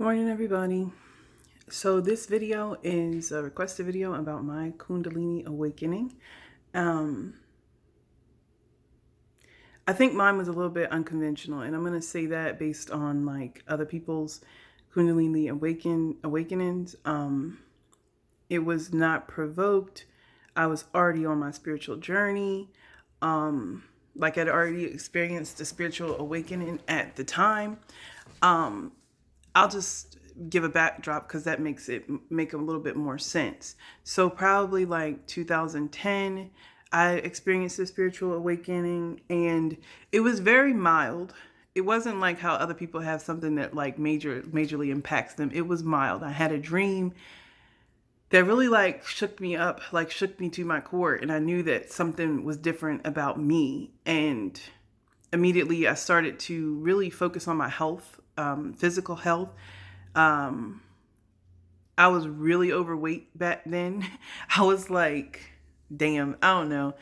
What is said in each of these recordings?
Good morning, everybody. So this video is a requested video about my Kundalini awakening. I think mine was a little bit unconventional, and I'm going to say that based on like other people's Kundalini awakenings. It was not provoked. I was already on my spiritual journey. Like I'd already experienced a spiritual awakening at the time. I'll just give a backdrop because that makes it make a little bit more sense. So probably like 2010, I experienced a spiritual awakening, and it was very mild. It wasn't like how other people have something that like majorly impacts them. It was mild. I had a dream that really like shook me up, like shook me to my core, and I knew that something was different about me. And immediately I started to really focus on my health, physical health. Um, I was really overweight back then. I was like, damn, I don't know.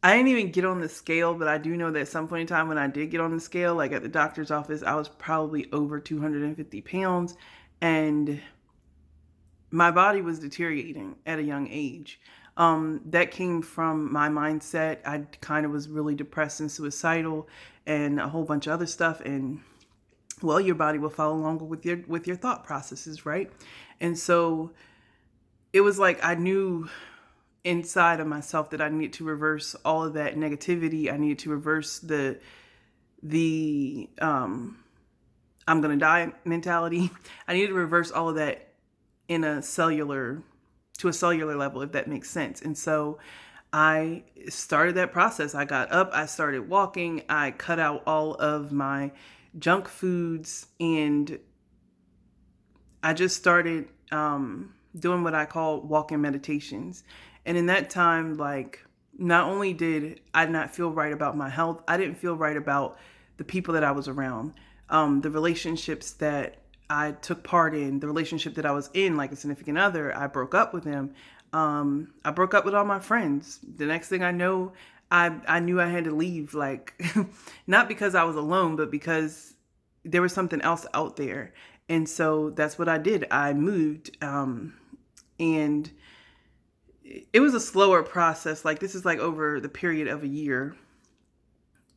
I didn't even get on the scale, but I do know that at some point in time when I did get on the scale, like at the doctor's office, I was probably over 250 pounds, and my body was deteriorating at a young age. That came from my mindset. I kind of was really depressed and suicidal and a whole bunch of other stuff. And well, your body will follow along with your thought processes, right? And so it was like I knew inside of myself that I needed to reverse all of that negativity. I needed to reverse the I'm gonna die mentality. I needed to reverse all of that in a cellular level, if that makes sense. And so I started that process. I got up, I started walking, I cut out all of my junk foods, and I just started doing what I call walking meditations. And in that time, like, not only did I not feel right about my health, I didn't feel right about the people that I was around, the relationships that I took part in, the relationship that I was in, like a significant other. I broke up with him. I broke up with all my friends. The next thing I know, I knew I had to leave, like, not because I was alone, but because there was something else out there. And so that's what I did. I moved, and it was a slower process. Like, this is like over the period of a year.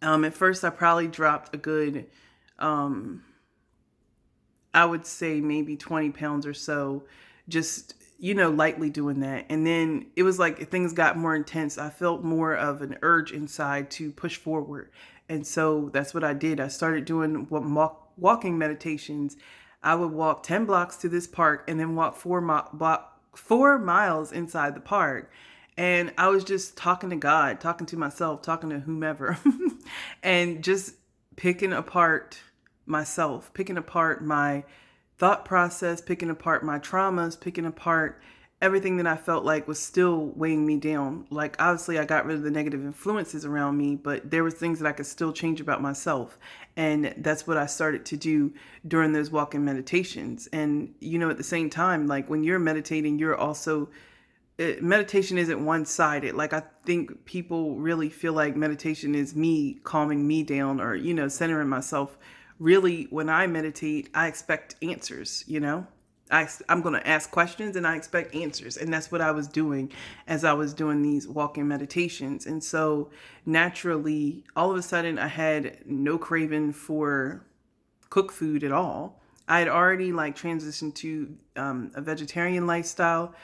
At first, I probably dropped a good, I would say maybe 20 pounds or so, just, lightly doing that. And then it was like things got more intense. I felt more of an urge inside to push forward. And so that's what I did. I started doing walking meditations. I would walk 10 blocks to this park and then walk 4 miles inside the park. And I was just talking to God, talking to myself, talking to whomever, and just picking apart myself, picking apart my thought process, picking apart my traumas, picking apart everything that I felt like was still weighing me down. Like, obviously I got rid of the negative influences around me, but there was things that I could still change about myself. And that's what I started to do during those walking meditations. And, at the same time, like when you're meditating, you're also meditation isn't one-sided. Like, I think people really feel like meditation is me calming me down or, centering myself. Really, when I meditate, I expect answers, I'm going to ask questions and I expect answers. And that's what I was doing as I was doing these walking meditations. And so naturally, all of a sudden, I had no craving for cooked food at all. I had already like transitioned to a vegetarian lifestyle.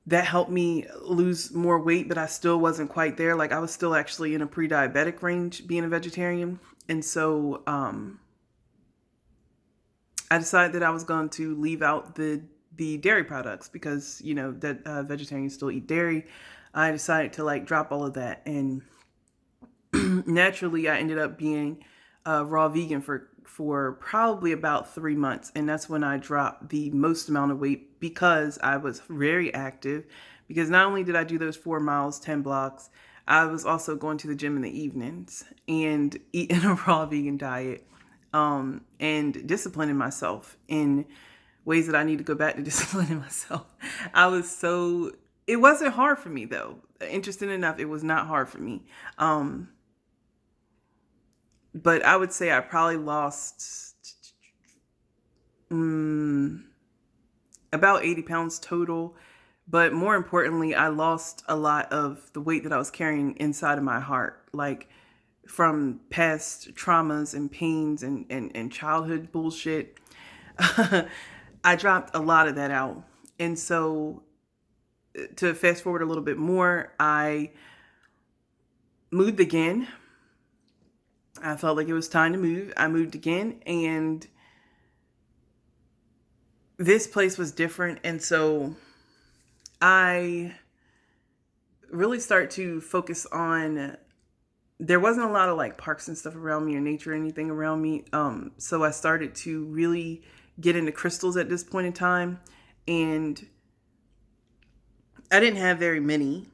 That helped me lose more weight, but I still wasn't quite there. Like, I was still actually in a pre-diabetic range being a vegetarian. And so I decided that I was going to leave out the dairy products because, that vegetarians still eat dairy. I decided to like drop all of that. And naturally, I ended up being raw vegan for probably about 3 months. And that's when I dropped the most amount of weight because I was very active. Because not only did I do those 4 miles, 10 blocks, I was also going to the gym in the evenings and eating a raw vegan diet, and disciplining myself in ways that I need to go back to disciplining myself. It wasn't hard for me though. Interesting enough, it was not hard for me. But I would say I probably lost about 80 pounds total. But more importantly, I lost a lot of the weight that I was carrying inside of my heart, like from past traumas and pains and childhood bullshit. I dropped a lot of that out. And so to fast forward a little bit more, I moved again. I felt like it was time to move. I moved again, and this place was different. And so I really start to focus on, there wasn't a lot of like parks and stuff around me or nature or anything around me. So I started to really get into crystals at this point in time. And I didn't have very many,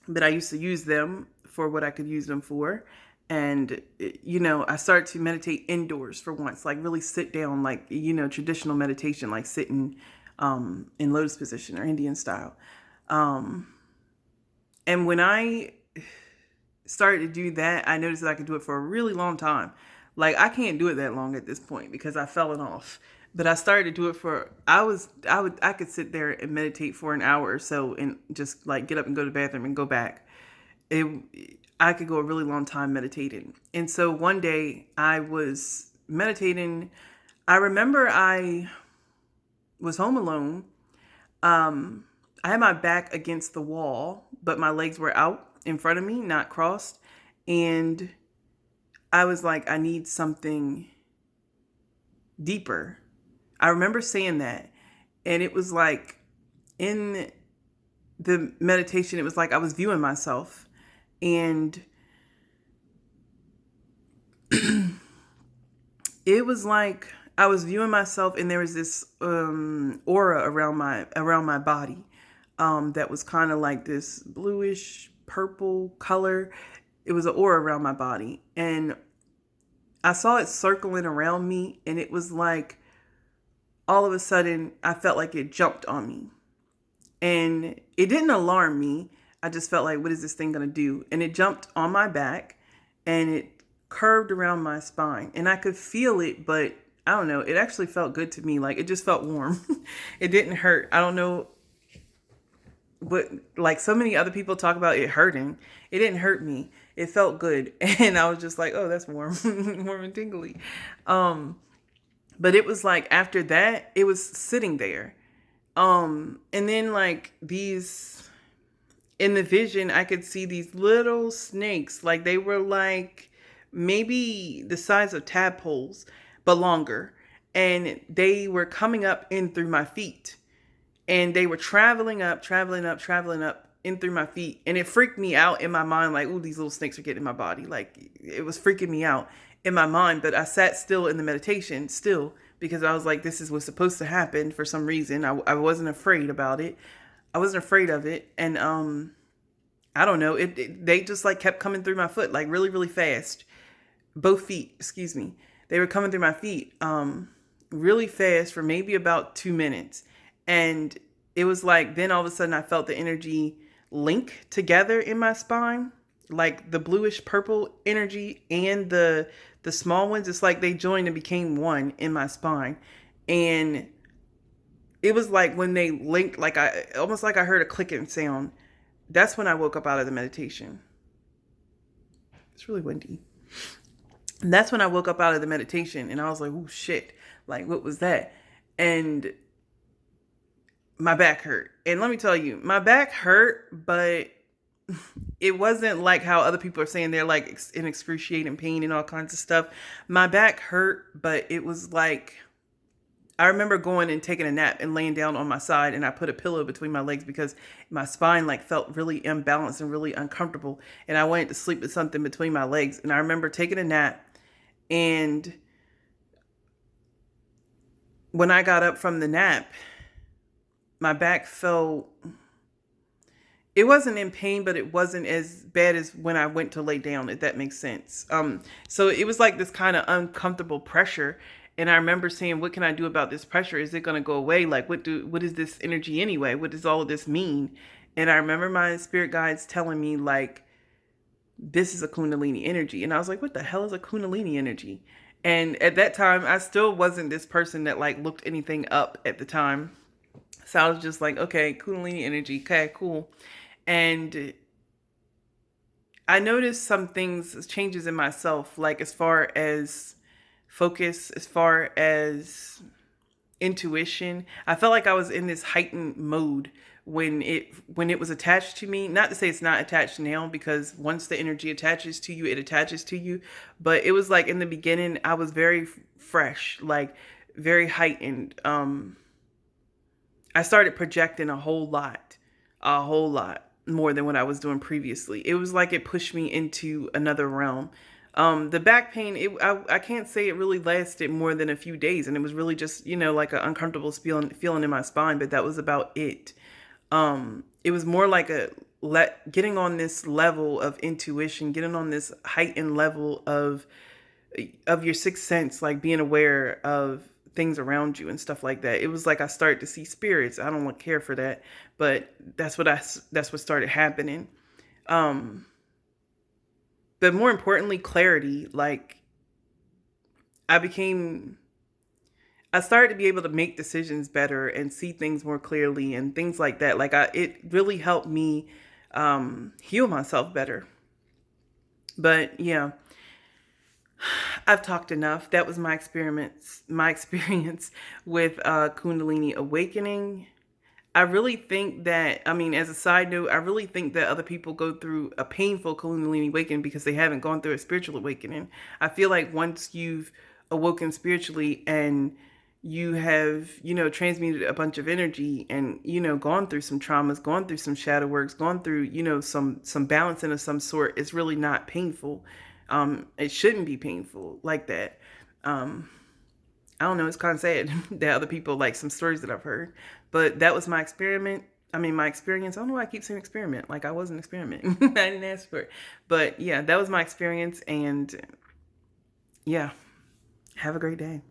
but I used to use them for what I could use them for. And, I started to meditate indoors for once, like really sit down, like, traditional meditation, like sitting in lotus position or Indian style. And when I started to do that, I noticed that I could do it for a really long time. Like, I can't do it that long at this point because I've fallen off. But I started to do it for, I could sit there and meditate for an hour or so and just like get up and go to the bathroom and go back. I could go a really long time meditating. And so one day I was meditating. I remember I was home alone. I had my back against the wall, but my legs were out in front of me, not crossed. And I was like, I need something deeper. I remember saying that. And it was like in the meditation, it was like I was viewing myself. And it was like I was viewing myself, and there was this aura around my body that was kind of like this bluish purple color. It was an aura around my body, and I saw it circling around me, and it was like all of a sudden I felt like it jumped on me, and it didn't alarm me. I just felt like, what is this thing going to do? And it jumped on my back, and it curved around my spine, and I could feel it, but I don't know. It actually felt good to me. Like, it just felt warm. It didn't hurt. I don't know. But like so many other people talk about it hurting, it didn't hurt me. It felt good. And I was just like, oh, that's warm, warm and tingly. But it was like, after that, it was sitting there. And then like in the vision, I could see these little snakes, like they were like maybe the size of tadpoles, but longer. And they were coming up in through my feet. And they were traveling up in through my feet. And it freaked me out in my mind, like, ooh, these little snakes are getting in my body. Like, it was freaking me out in my mind. But I sat still in the meditation, because I was like, this is what's supposed to happen for some reason. I wasn't afraid about it. I wasn't afraid of it. And I don't know. They just like kept coming through my foot, like really, really fast. Both feet, excuse me. They were coming through my feet really fast for maybe about 2 minutes. And it was like, then all of a sudden I felt the energy link together in my spine, like the bluish purple energy and the small ones. It's like they joined and became one in my spine. And it was like when they linked, like almost like I heard a clicking sound. That's when I woke up out of the meditation. It's really windy. And that's when I woke up out of the meditation, and I was like, oh shit, like what was that? And my back hurt. And let me tell you, my back hurt, but it wasn't like how other people are saying they're like in excruciating pain and all kinds of stuff. My back hurt, but it was like, I remember going and taking a nap and laying down on my side, and I put a pillow between my legs because my spine like felt really imbalanced and really uncomfortable. And I wanted to sleep with something between my legs. And I remember taking a nap, and when I got up from the nap, my back felt, it wasn't in pain, but it wasn't as bad as when I went to lay down, if that makes sense. So it was like this kind of uncomfortable pressure. And I remember saying, what can I do about this pressure? Is it going to go away? Like, what is this energy anyway? What does all of this mean? And I remember my spirit guides telling me, like, this is a Kundalini energy. And I was like, what the hell is a Kundalini energy? And at that time, I still wasn't this person that like looked anything up at the time. So I was just like, okay, Kundalini energy, okay, cool. And I noticed some things, changes in myself, like as far as focus, as far as intuition. I felt like I was in this heightened mode when it was attached to me. Not to say it's not attached now, because once the energy attaches to you, it attaches to you. But it was like in the beginning, I was very fresh, like very heightened. I started projecting a whole lot more than what I was doing previously. It was like it pushed me into another realm. The back pain, I can't say it really lasted more than a few days, and it was really just, like an uncomfortable feeling in my spine, but that was about it. It was more like getting on this level of intuition, getting on this heightened level of your sixth sense, like being aware of things around you and stuff like that. It was like I started to see spirits. I don't care for that, but that's what started happening. But more importantly, clarity. Like I started to be able to make decisions better and see things more clearly and things like that. Like it really helped me heal myself better. But yeah, I've talked enough. That was my experience with Kundalini awakening. I really think that, I mean, as a side note, I really think that other people go through a painful Kundalini awakening because they haven't gone through a spiritual awakening. I feel like once you've awoken spiritually and you have, transmuted a bunch of energy and, gone through some traumas, gone through some shadow works, gone through, some balancing of some sort, it's really not painful. It shouldn't be painful like that. I don't know, it's kind of sad that other people like some stories that I've heard, but that was my experiment. I mean, my experience. I don't know why I keep saying experiment. Like I wasn't experimenting. I didn't ask for it. But yeah, that was my experience. And yeah, have a great day.